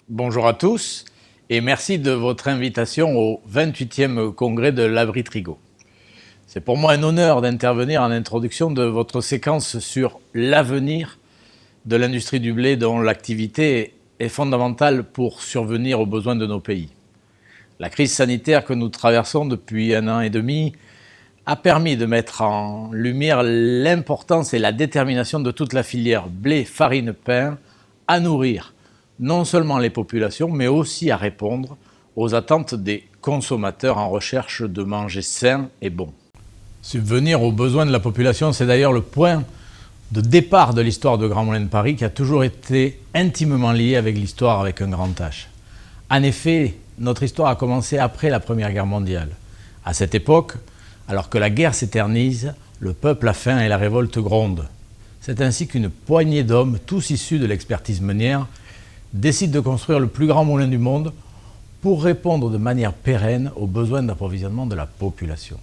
Bonjour à tous et merci de votre invitation au 28e congrès de l'Abri Trigo. C'est pour moi un honneur d'intervenir en introduction de votre séquence sur l'avenir de l'industrie du blé dont l'activité est fondamentale pour survenir aux besoins de nos pays. La crise sanitaire que nous traversons depuis 1 an et demi a permis de mettre en lumière l'importance et la détermination de toute la filière blé, farine, pain à nourrir non seulement les populations, mais aussi à répondre aux attentes des consommateurs en recherche de manger sain et bon. Subvenir aux besoins de la population, c'est d'ailleurs le point de départ de l'histoire de Grands Moulins de Paris qui a toujours été intimement lié avec l'histoire avec un grand H. En effet, notre histoire a commencé après la Première Guerre mondiale. À cette époque, alors que la guerre s'éternise, le peuple a faim et la révolte gronde. C'est ainsi qu'une poignée d'hommes, tous issus de l'expertise meunière, décide de construire le plus grand moulin du monde pour répondre de manière pérenne aux besoins d'approvisionnement de la population.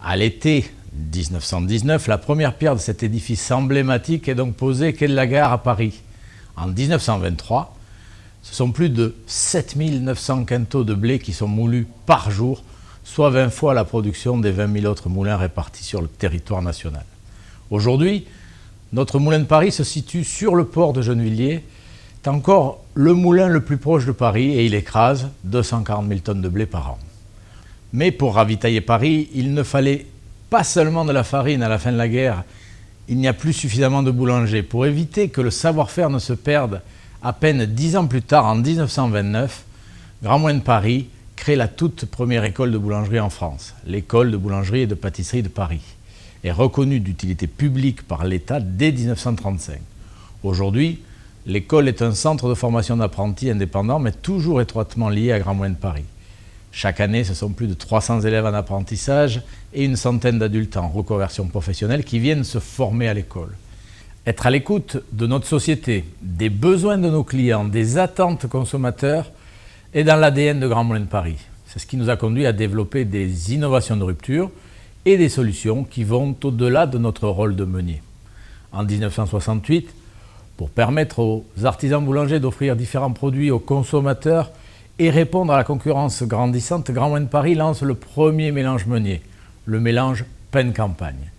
À l'été 1919, la première pierre de cet édifice emblématique est donc posée quai de la Gare à Paris. En 1923, ce sont plus de 7900 quintaux de blé qui sont moulus par jour, soit 20 fois la production des 20 000 autres moulins répartis sur le territoire national. Aujourd'hui, notre moulin de Paris se situe sur le port de Gennevilliers. C'est encore le moulin le plus proche de Paris et il écrase 240 000 tonnes de blé par an. Mais pour ravitailler Paris, il ne fallait pas seulement de la farine à la fin de la guerre. Il n'y a plus suffisamment de boulangers. Pour éviter que le savoir-faire ne se perde, à peine 10 ans plus tard, en 1929, Grands Moulins de Paris crée la toute première école de boulangerie en France, l'école de boulangerie et de pâtisserie de Paris, est reconnue d'utilité publique par l'État dès 1935. Aujourd'hui, l'école est un centre de formation d'apprentis indépendants, mais toujours étroitement lié à Grands Moulins de Paris. Chaque année, ce sont plus de 300 élèves en apprentissage et une centaine d'adultes en reconversion professionnelle qui viennent se former à l'école. Être à l'écoute de notre société, des besoins de nos clients, des attentes consommateurs est dans l'ADN de Grands Moulins de Paris. C'est ce qui nous a conduit à développer des innovations de rupture et des solutions qui vont au-delà de notre rôle de meunier. En 1968, pour permettre aux artisans boulangers d'offrir différents produits aux consommateurs et répondre à la concurrence grandissante, Grands Moulins de Paris lance le premier mélange meunier, le mélange pain-campagne.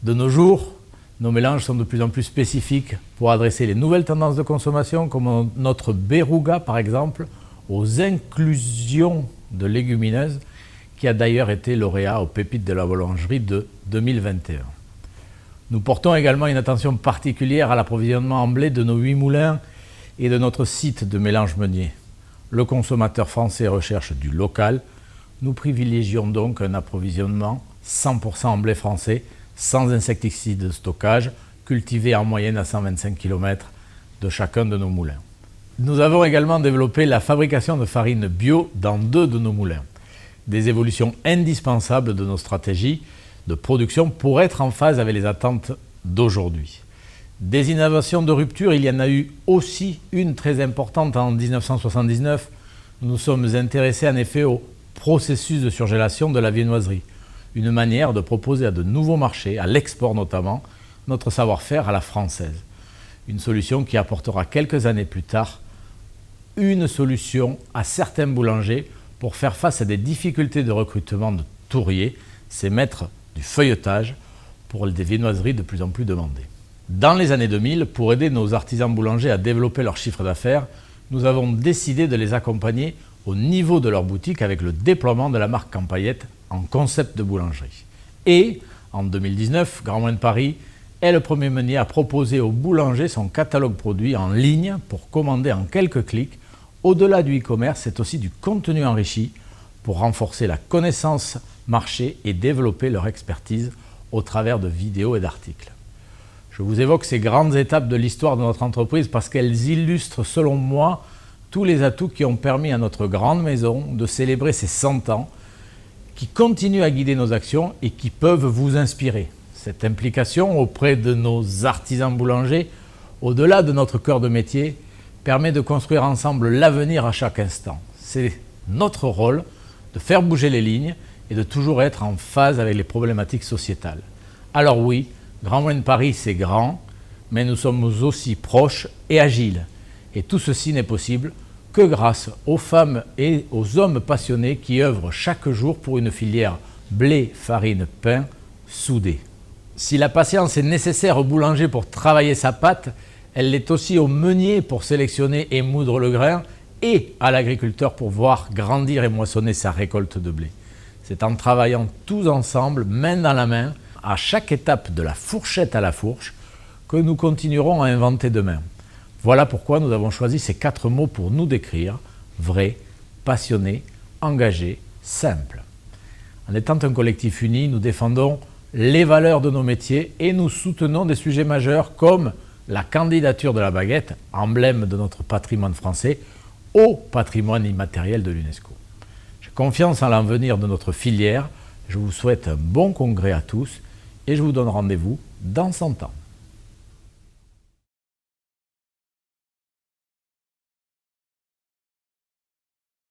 De nos jours, nos mélanges sont de plus en plus spécifiques pour adresser les nouvelles tendances de consommation, comme notre Beruga par exemple, aux inclusions de légumineuses, qui a d'ailleurs été lauréat aux pépites de la boulangerie de 2021. Nous portons également une attention particulière à l'approvisionnement en blé de nos 8 moulins et de notre site de mélange meunier. Le consommateur français recherche du local. Nous privilégions donc un approvisionnement 100% en blé français, sans insecticides de stockage, cultivé en moyenne à 125 km de chacun de nos moulins. Nous avons également développé la fabrication de farine bio dans 2 de nos moulins. Des évolutions indispensables de nos stratégies de production pour être en phase avec les attentes d'aujourd'hui. Des innovations de rupture, il y en a eu aussi une très importante en 1979. Nous nous sommes intéressés en effet au processus de surgélation de la viennoiserie, une manière de proposer à de nouveaux marchés, à l'export notamment, notre savoir-faire à la française. Une solution qui apportera quelques années plus tard une solution à certains boulangers pour faire face à des difficultés de recrutement de touriers, c'est mettre du feuilletage pour des viennoiseries de plus en plus demandées. Dans les années 2000, pour aider nos artisans boulangers à développer leur chiffre d'affaires, nous avons décidé de les accompagner au niveau de leur boutique avec le déploiement de la marque Campaillette en concept de boulangerie. Et en 2019, Grands Moulins de Paris est le premier meunier à proposer aux boulangers son catalogue produit en ligne pour commander en quelques clics. Au-delà du e-commerce, c'est aussi du contenu enrichi pour renforcer la connaissance marché et développer leur expertise au travers de vidéos et d'articles. Je vous évoque ces grandes étapes de l'histoire de notre entreprise parce qu'elles illustrent, selon moi, tous les atouts qui ont permis à notre grande maison de célébrer ses 100 ans, qui continuent à guider nos actions et qui peuvent vous inspirer. Cette implication auprès de nos artisans boulangers, au-delà de notre cœur de métier, permet de construire ensemble l'avenir à chaque instant. C'est notre rôle de faire bouger les lignes et de toujours être en phase avec les problématiques sociétales. Alors oui, Grands Moulins de Paris, c'est grand, mais nous sommes aussi proches et agiles. Et tout ceci n'est possible que grâce aux femmes et aux hommes passionnés qui œuvrent chaque jour pour une filière blé, farine, pain soudée. Si la patience est nécessaire au boulanger pour travailler sa pâte, elle l'est aussi au meunier pour sélectionner et moudre le grain et à l'agriculteur pour voir grandir et moissonner sa récolte de blé. C'est en travaillant tous ensemble, main dans la main, à chaque étape de la fourchette à la fourche, que nous continuerons à inventer demain. Voilà pourquoi nous avons choisi ces 4 mots pour nous décrire: vrai, passionné, engagé, simple. En étant un collectif uni, nous défendons les valeurs de nos métiers et nous soutenons des sujets majeurs comme la candidature de la baguette, emblème de notre patrimoine français, au patrimoine immatériel de l'UNESCO. J'ai confiance en l'avenir de notre filière. Je vous souhaite un bon congrès à tous et je vous donne rendez-vous dans 100 ans.